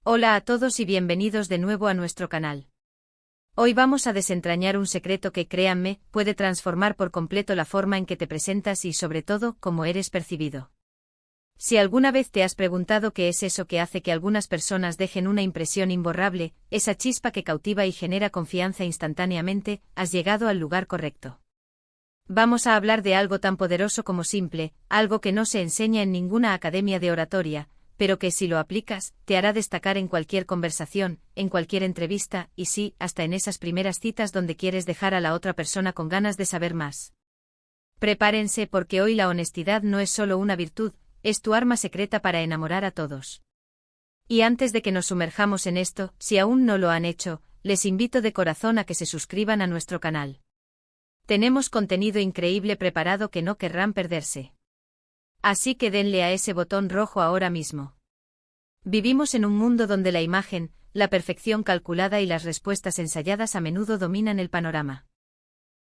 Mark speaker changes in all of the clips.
Speaker 1: Hola a todos y bienvenidos de nuevo a nuestro canal. Hoy vamos a desentrañar un secreto que, créanme, puede transformar por completo la forma en que te presentas y, sobre todo, cómo eres percibido. Si alguna vez te has preguntado qué es eso que hace que algunas personas dejen una impresión imborrable, esa chispa que cautiva y genera confianza instantáneamente, has llegado al lugar correcto. Vamos a hablar de algo tan poderoso como simple, algo que no se enseña en ninguna academia de oratoria, pero que si lo aplicas, te hará destacar en cualquier conversación, en cualquier entrevista, y sí, hasta en esas primeras citas donde quieres dejar a la otra persona con ganas de saber más. Prepárense porque hoy la honestidad no es solo una virtud, es tu arma secreta para enamorar a todos. Y antes de que nos sumerjamos en esto, si aún no lo han hecho, les invito de corazón a que se suscriban a nuestro canal. Tenemos contenido increíble preparado que no querrán perderse. Así que denle a ese botón rojo ahora mismo. Vivimos en un mundo donde la imagen, la perfección calculada y las respuestas ensayadas a menudo dominan el panorama.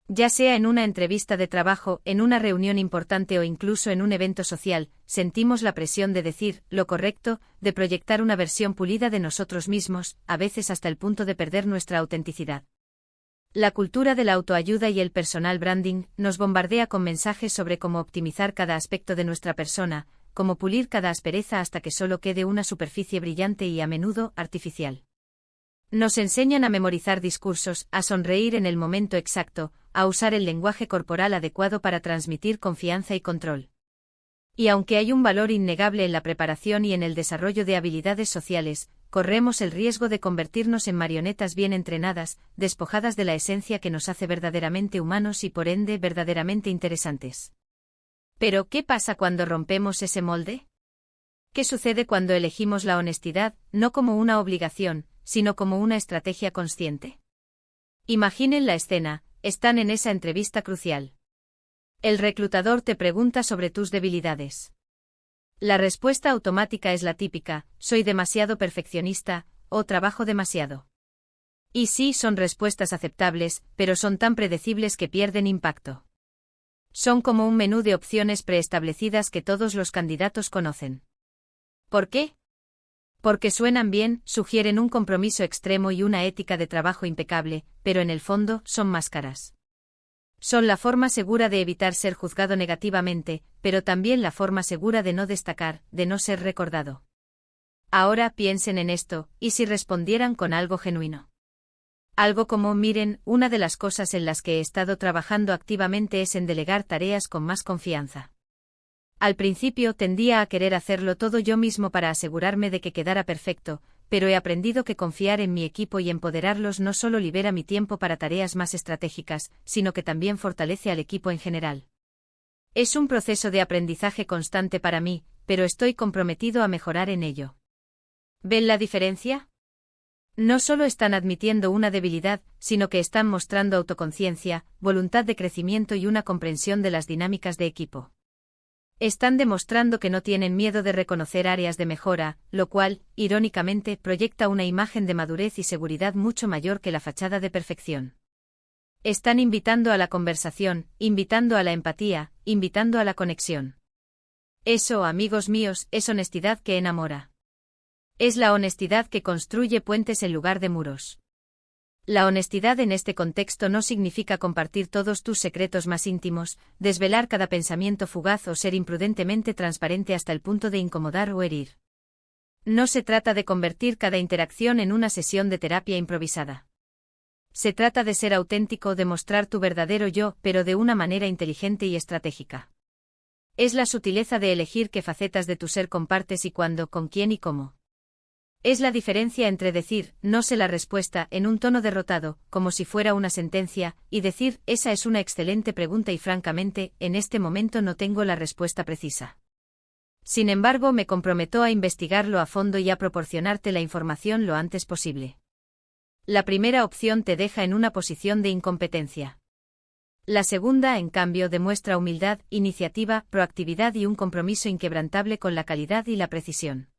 Speaker 1: Ya sea en una entrevista de trabajo, en una reunión importante o incluso en un evento social, sentimos la presión de decir lo correcto, de proyectar una versión pulida de nosotros mismos, a veces hasta el punto de perder nuestra autenticidad. La cultura de la autoayuda y el personal branding nos bombardea con mensajes sobre cómo optimizar cada aspecto de nuestra persona, cómo pulir cada aspereza hasta que solo quede una superficie brillante y a menudo artificial. Nos enseñan a memorizar discursos, a sonreír en el momento exacto, a usar el lenguaje corporal adecuado para transmitir confianza y control. Y aunque hay un valor innegable en la preparación y en el desarrollo de habilidades sociales, corremos el riesgo de convertirnos en marionetas bien entrenadas, despojadas de la esencia que nos hace verdaderamente humanos y por ende verdaderamente interesantes. Pero, ¿qué pasa cuando rompemos ese molde? ¿Qué sucede cuando elegimos la honestidad, no como una obligación, sino como una estrategia consciente? Imaginen la escena, están en esa entrevista crucial. El reclutador te pregunta sobre tus debilidades. La respuesta automática es la típica, soy demasiado perfeccionista, o trabajo demasiado. Y sí, son respuestas aceptables, pero son tan predecibles que pierden impacto. Son como un menú de opciones preestablecidas que todos los candidatos conocen. ¿Por qué? Porque suenan bien, sugieren un compromiso extremo y una ética de trabajo impecable, pero en el fondo son máscaras. Son la forma segura de evitar ser juzgado negativamente, pero también la forma segura de no destacar, de no ser recordado. Ahora piensen en esto, ¿y si respondieran con algo genuino? Algo como, miren, una de las cosas en las que he estado trabajando activamente es en delegar tareas con más confianza. Al principio tendía a querer hacerlo todo yo mismo para asegurarme de que quedara perfecto, pero he aprendido que confiar en mi equipo y empoderarlos no solo libera mi tiempo para tareas más estratégicas, sino que también fortalece al equipo en general. Es un proceso de aprendizaje constante para mí, pero estoy comprometido a mejorar en ello. ¿Ven la diferencia? No solo están admitiendo una debilidad, sino que están mostrando autoconciencia, voluntad de crecimiento y una comprensión de las dinámicas de equipo. Están demostrando que no tienen miedo de reconocer áreas de mejora, lo cual, irónicamente, proyecta una imagen de madurez y seguridad mucho mayor que la fachada de perfección. Están invitando a la conversación, invitando a la empatía, invitando a la conexión. Eso, amigos míos, es honestidad que enamora. Es la honestidad que construye puentes en lugar de muros. La honestidad en este contexto no significa compartir todos tus secretos más íntimos, desvelar cada pensamiento fugaz o ser imprudentemente transparente hasta el punto de incomodar o herir. No se trata de convertir cada interacción en una sesión de terapia improvisada. Se trata de ser auténtico, de mostrar tu verdadero yo, pero de una manera inteligente y estratégica. Es la sutileza de elegir qué facetas de tu ser compartes y cuándo, con quién y cómo. Es la diferencia entre decir, no sé la respuesta, en un tono derrotado, como si fuera una sentencia, y decir, esa es una excelente pregunta y francamente, en este momento no tengo la respuesta precisa. Sin embargo, me comprometo a investigarlo a fondo y a proporcionarte la información lo antes posible. La primera opción te deja en una posición de incompetencia. La segunda, en cambio, demuestra humildad, iniciativa, proactividad y un compromiso inquebrantable con la calidad y la precisión.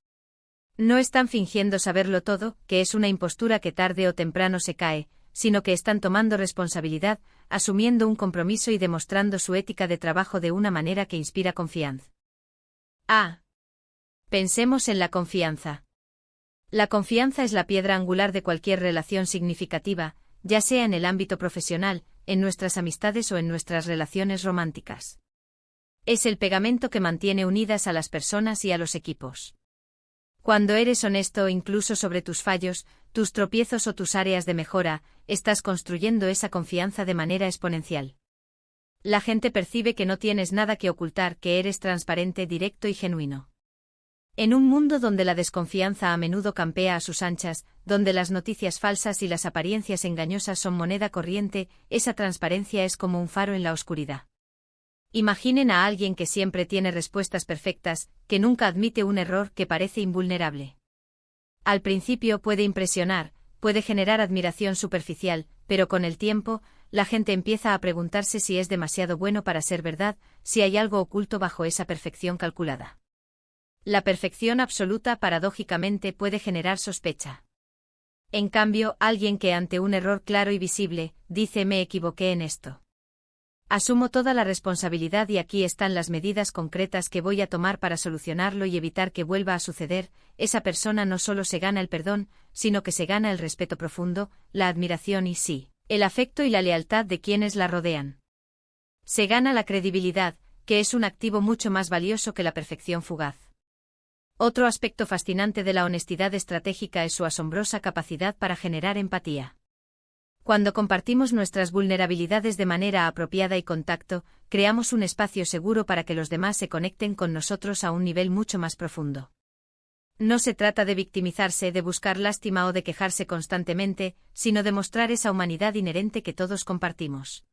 Speaker 1: No están fingiendo saberlo todo, que es una impostura que tarde o temprano se cae, sino que están tomando responsabilidad, asumiendo un compromiso y demostrando su ética de trabajo de una manera que inspira confianza. Pensemos en la confianza. La confianza es la piedra angular de cualquier relación significativa, ya sea en el ámbito profesional, en nuestras amistades o en nuestras relaciones románticas. Es el pegamento que mantiene unidas a las personas y a los equipos. Cuando eres honesto incluso sobre tus fallos, tus tropiezos o tus áreas de mejora, estás construyendo esa confianza de manera exponencial. La gente percibe que no tienes nada que ocultar, que eres transparente, directo y genuino. En un mundo donde la desconfianza a menudo campea a sus anchas, donde las noticias falsas y las apariencias engañosas son moneda corriente, esa transparencia es como un faro en la oscuridad. Imaginen a alguien que siempre tiene respuestas perfectas, que nunca admite un error, que parece invulnerable. Al principio puede impresionar, puede generar admiración superficial, pero con el tiempo, la gente empieza a preguntarse si es demasiado bueno para ser verdad, si hay algo oculto bajo esa perfección calculada. La perfección absoluta paradójicamente puede generar sospecha. En cambio, alguien que ante un error claro y visible, dice me equivoqué en esto. Asumo toda la responsabilidad y aquí están las medidas concretas que voy a tomar para solucionarlo y evitar que vuelva a suceder, esa persona no solo se gana el perdón, sino que se gana el respeto profundo, la admiración y sí, el afecto y la lealtad de quienes la rodean. Se gana la credibilidad, que es un activo mucho más valioso que la perfección fugaz. Otro aspecto fascinante de la honestidad estratégica es su asombrosa capacidad para generar empatía. Cuando compartimos nuestras vulnerabilidades de manera apropiada y con tacto, creamos un espacio seguro para que los demás se conecten con nosotros a un nivel mucho más profundo. No se trata de victimizarse, de buscar lástima o de quejarse constantemente, sino de mostrar esa humanidad inherente que todos compartimos.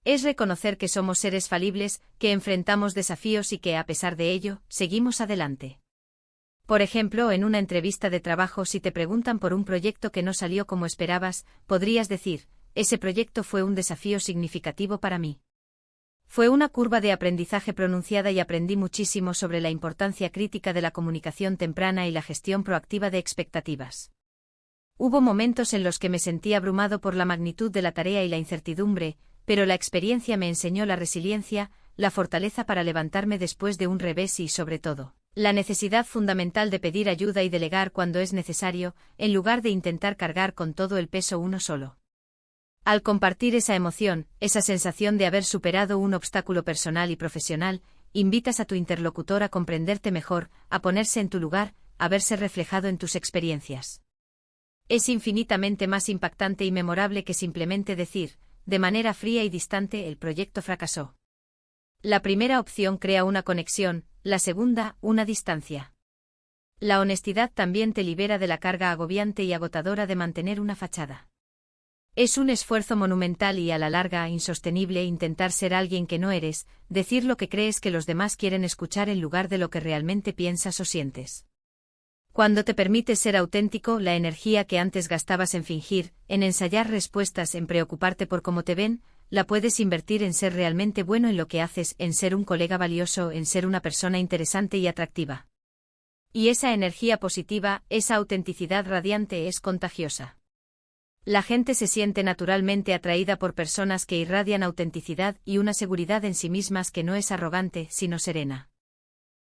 Speaker 1: Es reconocer que somos seres falibles, que enfrentamos desafíos y que, a pesar de ello, seguimos adelante. Por ejemplo, en una entrevista de trabajo, si te preguntan por un proyecto que no salió como esperabas, podrías decir, ese proyecto fue un desafío significativo para mí. Fue una curva de aprendizaje pronunciada y aprendí muchísimo sobre la importancia crítica de la comunicación temprana y la gestión proactiva de expectativas. Hubo momentos en los que me sentí abrumado por la magnitud de la tarea y la incertidumbre, pero la experiencia me enseñó la resiliencia, la fortaleza para levantarme después de un revés y, sobre todo, la necesidad fundamental de pedir ayuda y delegar cuando es necesario, en lugar de intentar cargar con todo el peso uno solo. Al compartir esa emoción, esa sensación de haber superado un obstáculo personal y profesional, invitas a tu interlocutor a comprenderte mejor, a ponerse en tu lugar, a verse reflejado en tus experiencias. Es infinitamente más impactante y memorable que simplemente decir, de manera fría y distante, el proyecto fracasó. La primera opción crea una conexión, la segunda, una distancia. La honestidad también te libera de la carga agobiante y agotadora de mantener una fachada. Es un esfuerzo monumental y a la larga insostenible intentar ser alguien que no eres, decir lo que crees que los demás quieren escuchar en lugar de lo que realmente piensas o sientes. Cuando te permites ser auténtico, la energía que antes gastabas en fingir, en ensayar respuestas, en preocuparte por cómo te ven, la puedes invertir en ser realmente bueno en lo que haces, en ser un colega valioso, en ser una persona interesante y atractiva. Y esa energía positiva, esa autenticidad radiante es contagiosa. La gente se siente naturalmente atraída por personas que irradian autenticidad y una seguridad en sí mismas que no es arrogante, sino serena.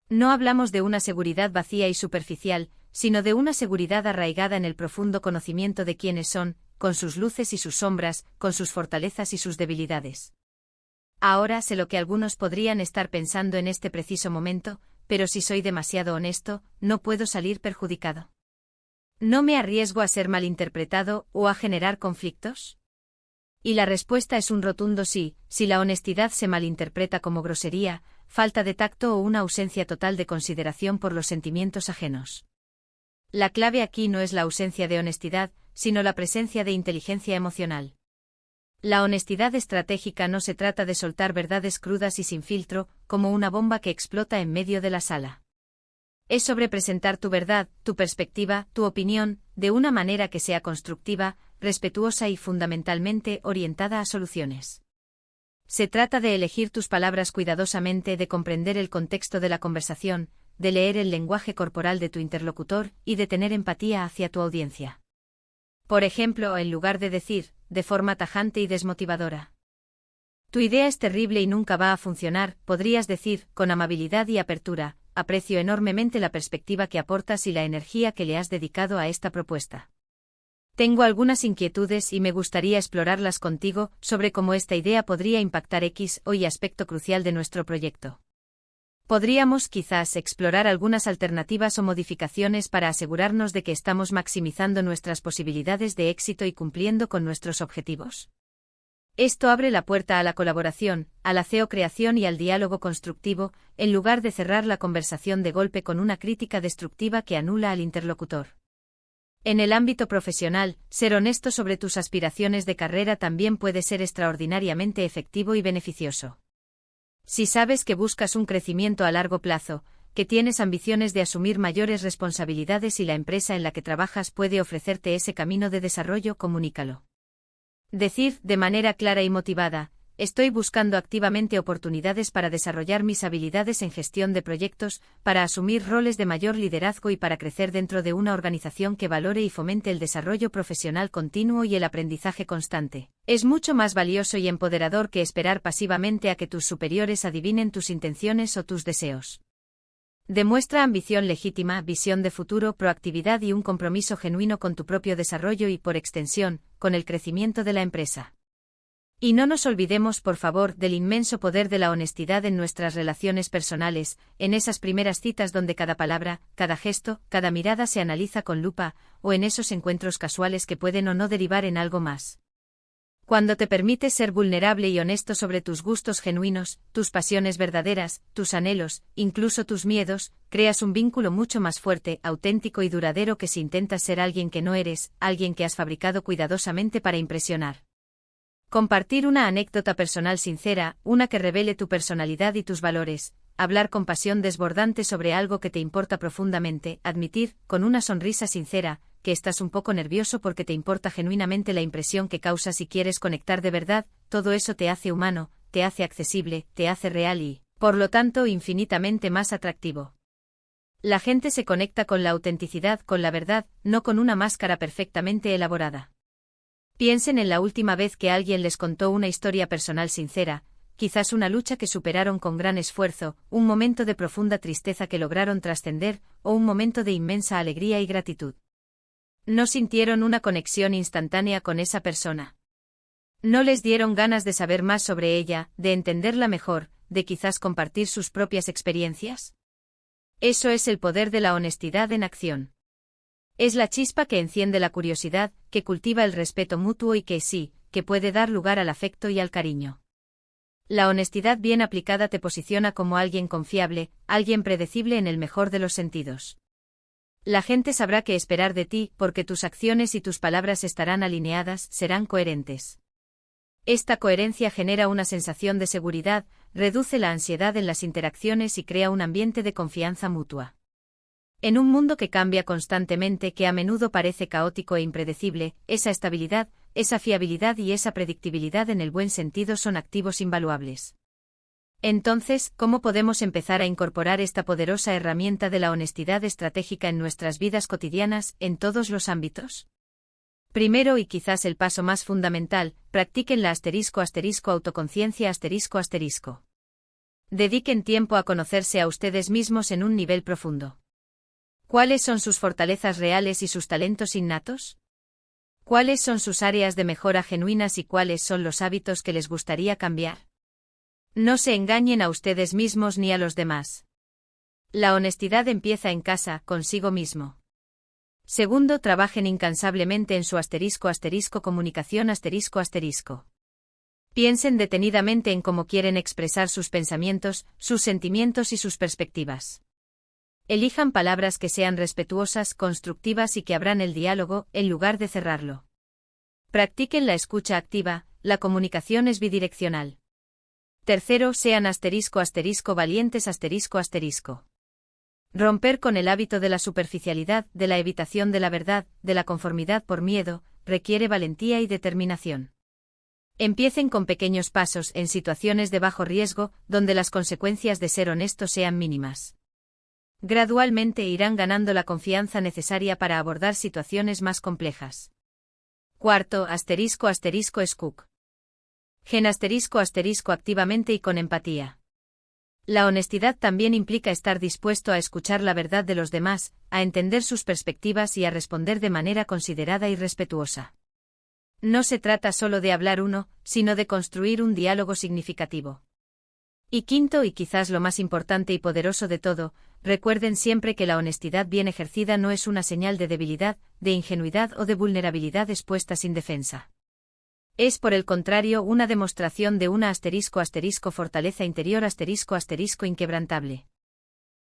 Speaker 1: No hablamos de una seguridad vacía y superficial, sino de una seguridad arraigada en el profundo conocimiento de quiénes son, con sus luces y sus sombras, con sus fortalezas y sus debilidades. Ahora sé lo que algunos podrían estar pensando en este preciso momento, pero si soy demasiado honesto, no puedo salir perjudicado. ¿No me arriesgo a ser malinterpretado o a generar conflictos? Y la respuesta es un rotundo sí, si la honestidad se malinterpreta como grosería, falta de tacto o una ausencia total de consideración por los sentimientos ajenos. La clave aquí no es la ausencia de honestidad, sino la presencia de inteligencia emocional. La honestidad estratégica no se trata de soltar verdades crudas y sin filtro, como una bomba que explota en medio de la sala. Es sobre presentar tu verdad, tu perspectiva, tu opinión, de una manera que sea constructiva, respetuosa y fundamentalmente orientada a soluciones. Se trata de elegir tus palabras cuidadosamente, de comprender el contexto de la conversación, de leer el lenguaje corporal de tu interlocutor y de tener empatía hacia tu audiencia. Por ejemplo, en lugar de decir, de forma tajante y desmotivadora, tu idea es terrible y nunca va a funcionar, podrías decir, con amabilidad y apertura, aprecio enormemente la perspectiva que aportas y la energía que le has dedicado a esta propuesta. Tengo algunas inquietudes y me gustaría explorarlas contigo sobre cómo esta idea podría impactar X o Y aspecto crucial de nuestro proyecto. Podríamos, quizás, explorar algunas alternativas o modificaciones para asegurarnos de que estamos maximizando nuestras posibilidades de éxito y cumpliendo con nuestros objetivos. Esto abre la puerta a la colaboración, a la co-creación y al diálogo constructivo, en lugar de cerrar la conversación de golpe con una crítica destructiva que anula al interlocutor. En el ámbito profesional, ser honesto sobre tus aspiraciones de carrera también puede ser extraordinariamente efectivo y beneficioso. Si sabes que buscas un crecimiento a largo plazo, que tienes ambiciones de asumir mayores responsabilidades y la empresa en la que trabajas puede ofrecerte ese camino de desarrollo, comunícalo. Decir, de manera clara y motivada, estoy buscando activamente oportunidades para desarrollar mis habilidades en gestión de proyectos, para asumir roles de mayor liderazgo y para crecer dentro de una organización que valore y fomente el desarrollo profesional continuo y el aprendizaje constante. Es mucho más valioso y empoderador que esperar pasivamente a que tus superiores adivinen tus intenciones o tus deseos. Demuestra ambición legítima, visión de futuro, proactividad y un compromiso genuino con tu propio desarrollo y, por extensión, con el crecimiento de la empresa. Y no nos olvidemos, por favor, del inmenso poder de la honestidad en nuestras relaciones personales, en esas primeras citas donde cada palabra, cada gesto, cada mirada se analiza con lupa, o en esos encuentros casuales que pueden o no derivar en algo más. Cuando te permites ser vulnerable y honesto sobre tus gustos genuinos, tus pasiones verdaderas, tus anhelos, incluso tus miedos, creas un vínculo mucho más fuerte, auténtico y duradero que si intentas ser alguien que no eres, alguien que has fabricado cuidadosamente para impresionar. Compartir una anécdota personal sincera, una que revele tu personalidad y tus valores, hablar con pasión desbordante sobre algo que te importa profundamente, admitir, con una sonrisa sincera, que estás un poco nervioso porque te importa genuinamente la impresión que causas y quieres conectar de verdad, todo eso te hace humano, te hace accesible, te hace real y, por lo tanto, infinitamente más atractivo. La gente se conecta con la autenticidad, con la verdad, no con una máscara perfectamente elaborada. Piensen en la última vez que alguien les contó una historia personal sincera, quizás una lucha que superaron con gran esfuerzo, un momento de profunda tristeza que lograron trascender, o un momento de inmensa alegría y gratitud. No sintieron una conexión instantánea con esa persona. No les dieron ganas de saber más sobre ella, de entenderla mejor, de quizás compartir sus propias experiencias. Eso es el poder de la honestidad en acción. Es la chispa que enciende la curiosidad, que cultiva el respeto mutuo y que sí, que puede dar lugar al afecto y al cariño. La honestidad bien aplicada te posiciona como alguien confiable, alguien predecible en el mejor de los sentidos. La gente sabrá qué esperar de ti, porque tus acciones y tus palabras estarán alineadas, serán coherentes. Esta coherencia genera una sensación de seguridad, reduce la ansiedad en las interacciones y crea un ambiente de confianza mutua. En un mundo que cambia constantemente, que a menudo parece caótico e impredecible, esa estabilidad, esa fiabilidad y esa predictibilidad en el buen sentido son activos invaluables. Entonces, ¿cómo podemos empezar a incorporar esta poderosa herramienta de la honestidad estratégica en nuestras vidas cotidianas, en todos los ámbitos? Primero y quizás el paso más fundamental, practiquen la autoconciencia. Dediquen tiempo a conocerse a ustedes mismos en un nivel profundo. ¿Cuáles son sus fortalezas reales y sus talentos innatos? ¿Cuáles son sus áreas de mejora genuinas y cuáles son los hábitos que les gustaría cambiar? No se engañen a ustedes mismos ni a los demás. La honestidad empieza en casa, consigo mismo. Segundo, trabajen incansablemente en su comunicación. Piensen detenidamente en cómo quieren expresar sus pensamientos, sus sentimientos y sus perspectivas. Elijan palabras que sean respetuosas, constructivas y que abran el diálogo, en lugar de cerrarlo. Practiquen la escucha activa, la comunicación es bidireccional. Tercero, sean valientes. Romper con el hábito de la superficialidad, de la evitación de la verdad, de la conformidad por miedo, requiere valentía y determinación. Empiecen con pequeños pasos en situaciones de bajo riesgo, donde las consecuencias de ser honestos sean mínimas. Gradualmente irán ganando la confianza necesaria para abordar situaciones más complejas. Cuarto, ********************************************************************** activamente y con empatía. La honestidad también implica estar dispuesto a escuchar la verdad de los demás, a entender sus perspectivas y a responder de manera considerada y respetuosa. No se trata solo de hablar uno, sino de construir un diálogo significativo. Y quinto, y quizás lo más importante y poderoso de todo, recuerden siempre que la honestidad bien ejercida no es una señal de debilidad, de ingenuidad o de vulnerabilidad expuesta sin defensa. Es por el contrario una demostración de una fortaleza interior inquebrantable.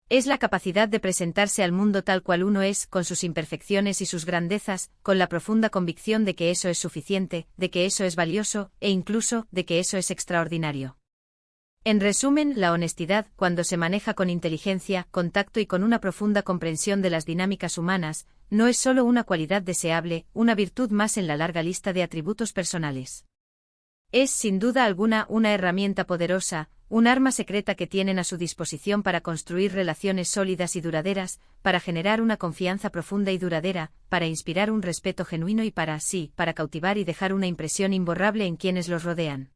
Speaker 1: Es la capacidad de presentarse al mundo tal cual uno es, con sus imperfecciones y sus grandezas, con la profunda convicción de que eso es suficiente, de que eso es valioso, e incluso, de que eso es extraordinario. En resumen, la honestidad, cuando se maneja con inteligencia, con tacto y con una profunda comprensión de las dinámicas humanas, no es solo una cualidad deseable, una virtud más en la larga lista de atributos personales. Es, sin duda alguna, una herramienta poderosa, un arma secreta que tienen a su disposición para construir relaciones sólidas y duraderas, para generar una confianza profunda y duradera, para inspirar un respeto genuino y para cautivar y dejar una impresión imborrable en quienes los rodean.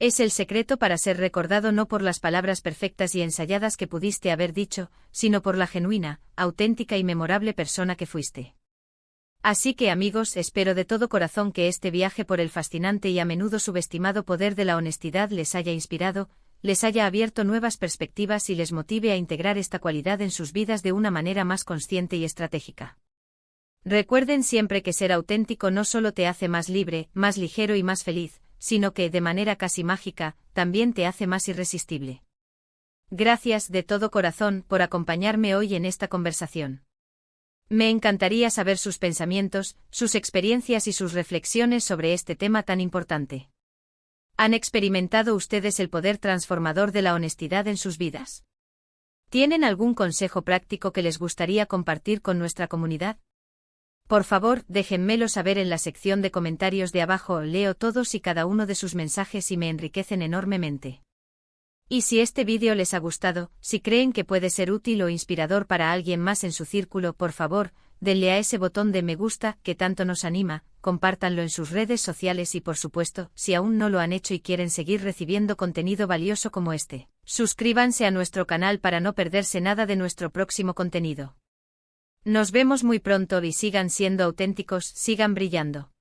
Speaker 1: Es el secreto para ser recordado no por las palabras perfectas y ensayadas que pudiste haber dicho, sino por la genuina, auténtica y memorable persona que fuiste. Así que amigos, espero de todo corazón que este viaje por el fascinante y a menudo subestimado poder de la honestidad les haya inspirado, les haya abierto nuevas perspectivas y les motive a integrar esta cualidad en sus vidas de una manera más consciente y estratégica. Recuerden siempre que ser auténtico no solo te hace más libre, más ligero y más feliz, sino que, de manera casi mágica, también te hace más irresistible. Gracias de todo corazón por acompañarme hoy en esta conversación. Me encantaría saber sus pensamientos, sus experiencias y sus reflexiones sobre este tema tan importante. ¿Han experimentado ustedes el poder transformador de la honestidad en sus vidas? ¿Tienen algún consejo práctico que les gustaría compartir con nuestra comunidad? Por favor, déjenmelo saber en la sección de comentarios de abajo. Leo todos y cada uno de sus mensajes y me enriquecen enormemente. Y si este vídeo les ha gustado, si creen que puede ser útil o inspirador para alguien más en su círculo, por favor, denle a ese botón de me gusta que tanto nos anima, compártanlo en sus redes sociales y por supuesto, si aún no lo han hecho y quieren seguir recibiendo contenido valioso como este, suscríbanse a nuestro canal para no perderse nada de nuestro próximo contenido. Nos vemos muy pronto y sigan siendo auténticos, sigan brillando.